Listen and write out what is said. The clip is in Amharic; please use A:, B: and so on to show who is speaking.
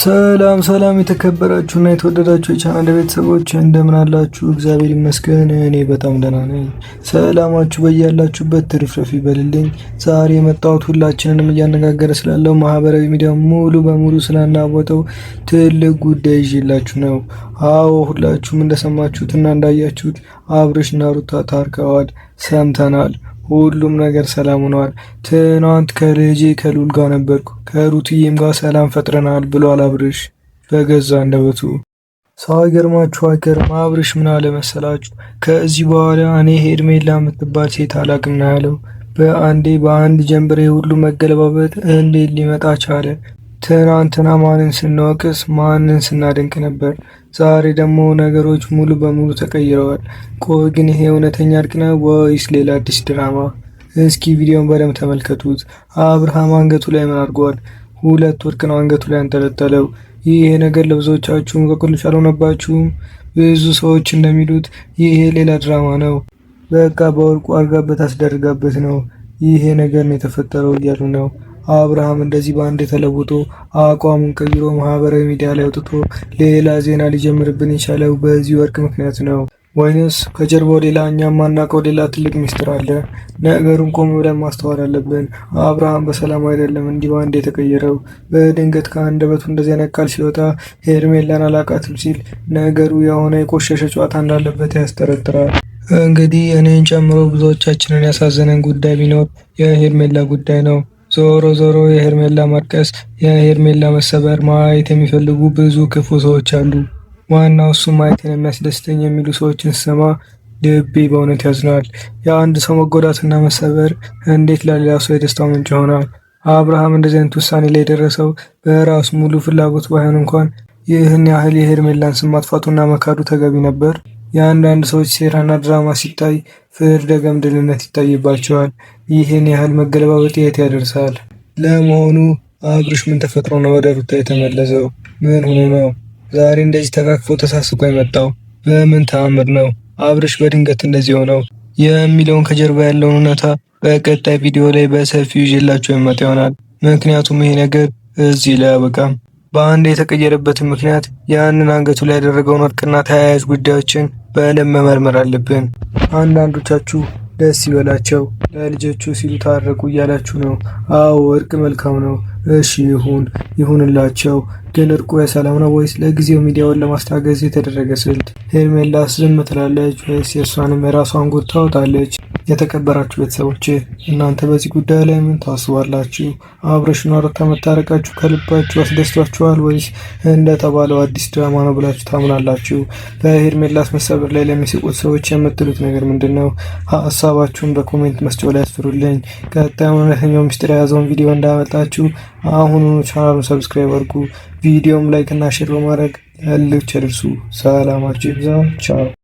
A: ሰላም ሰላም የተከበራችሁና የተወደዳችሁ የቻናል ቤተሰቦች እንደምን አላችሁ? እግዚአብሔር ይመስገን እኔ በጣም ደህና ነኝ። ሰላማችሁ በያላችሁበት ትርፍርፍ ይበልልኝ። ዛሬ የመጣሁት ሁላችንንም እያነጋገረ ስላለው ማህበራዊ ሚዲያ ሙሉ በሙሉ ስላናወጠው ትልቅ ጉዳይ ይዤላችሁ ነው። አዎ ሁላችሁም እንደሰማችሁትና እንዳያችሁት አብርሽና ሩታ ታርቀዋል፣ ሰምተናል። ሁሉም ነገር ሰላም ሆኗል። ትናንት ከልጄ ከሉል ጋር ነበርኩ፣ ከሩትዬም ጋር ሰላም ፈጥረናል ብሏል አብርሽ በገዛ አንደበቱ። ሳይገርማችሁ አይቀርም አብርሽ ምን አለ መሰላችሁ? ከዚህ በኋላ እኔ ሄርሜላ የምትባል ሴት አላቅም ነው ያለው። በአንድ ጀንበሬ ሁሉ መገለባበጥ እንዴት ሊመጣ ቻለ? ትናንትና ማንን ስንወቅስ ማንን ስናደንቅ ነበር። ዛሬ ደግሞ ነገሮች ሙሉ በሙሉ ተቀይረዋል። ቆይ ግን ይሄ እውነተኛ እርቅ ነው ወይስ ሌላ አዲስ ድራማ? እስኪ ቪዲዮን በደንብ ተመልከቱት። አብርሃም አንገቱ ላይ ምን አድርጓል? 2 ወርቅ ነው አንገቱ ላይ አንጠለጠለው። ይሄ ነገር ለብዙዎቻችሁ እንቆቅልሽ አልሆነባችሁም? ብዙ ሰዎች እንደሚሉት ይሄ ሌላ ድራማ ነው፣ በቃ በወርቁ አርጋበት አስደርጋበት ነው ይሄ ነገር ነው የተፈጠረው እያሉ ነው። አብርሃም እንደዚህ በአንድ ተለውጦ አቋሙን ቀይሮ ማህበራዊ ሚዲያ ላይ አውጥቶ ሌላ ዜና ሊጀምርብን የቻለው በዚህ ወርቅ ምክንያት ነው ወይንስ ከጀርባው ሌላ እኛም ማናውቀው ሌላ ትልቅ ሚስጥር አለ? ነገሩን ቆም ብለን ማስተዋል አለብን። አብርሃም በሰላም አይደለም እንዲህ በአንድ የተቀየረው። በድንገት ከአንደበቱ እንደዚህ አይነት ቃል ሲወጣ ሄርሜላን አላቃትም ሲል ነገሩ የሆነ የቆሸሸ ጨዋታ እንዳለበት ያስጠረጥራል። እንግዲህ እኔን ጨምሮ ብዙዎቻችንን ያሳዘነን ጉዳይ ቢኖር የሄርሜላ ጉዳይ ነው። ዞሮ ዞሮ የሄርሜላ ማርቀስ፣ የሄርሜላ መሰበር ማየት የሚፈልጉ ብዙ ክፉ ሰዎች አሉ። ዋናው እሱ ማየትን የሚያስደስተኝ የሚሉ ሰዎችን ስሰማ ልቤ በእውነት ያዝናል። የአንድ ሰው መጎዳትና መሰበር እንዴት ለሌላ ሰው የደስታው ምንጭ ይሆናል? አብርሃም እንደዚህ አይነት ውሳኔ ላይ የደረሰው በራሱ ሙሉ ፍላጎት ባይሆን እንኳን ይህን ያህል የሄርሜላን ስም ማጥፋቱና መካዱ ተገቢ ነበር። የአንዳንድ ሰዎች ሴራና ድራማ ሲታይ ፍርደ ገምድልነት ይታይባቸዋል። ይህን ያህል መገለባበጥ የት ያደርሳል? ለመሆኑ አብርሽ ምን ተፈጥሮ ነው ወደ ሩታ የተመለሰው? ምን ሆኖ ነው ዛሬ እንደዚህ ተቃቅፎ ተሳስቆ የመጣው? በምን ተአምር ነው አብርሽ በድንገት እንደዚህ ሆነው? የሚለውን ከጀርባ ያለውን እውነታ በቀጣይ ቪዲዮ ላይ በሰፊው ይዤላችሁ የመጣ ይሆናል። ምክንያቱም ይሄ ነገር እዚህ ላይ አያበቃም። በአንድ የተቀየረበትን ምክንያት ያንን አንገቱ ላይ ያደረገውን ወርቅና ተያያዥ ጉዳዮችን በደንብ መመርመር አለብን። አንዳንዶቻችሁ ደስ ይበላቸው ለልጆቹ ሲሉ ታረቁ እያላችሁ ነው። አዎ እርቅ መልካም ነው። እሺ ይሁንላቸው። ግን እርቁ የሰላም ነው ወይስ ለጊዜው ሚዲያውን ለማስታገዝ የተደረገ ስልት? ሄርሜላስ ዝም ትላለች ወይስ የእሷንም የራሷን ጉድ ታወጣለች? የተከበራችሁ ቤተሰቦች እናንተ በዚህ ጉዳይ ላይ ምን ታስባላችሁ? አብርሽና ሩታ መታረቃችሁ ከልባችሁ አስደስቷችኋል ወይስ እንደተባለው አዲስ ድራማ ነው ብላችሁ ታምናላችሁ? በሄርሜላስ መሰበር ላይ ለሚስቁት ሰዎች የምትሉት ነገር ምንድን ነው? ሀሳባችሁን በኮሜንት መስጫው ላይ አስፍሩልኝ። ቀጣዩን እውነተኛው ሚስጥር የያዘውን ቪዲዮ እንዳመጣችሁ አሁኑኑ ቻናሉን ሰብስክራይብ አድርጉ። ቪዲዮም ላይክ እና ሼር በማድረግ ለሌሎች ያድርሱ። ሰላማችሁ ይብዛ። ቻው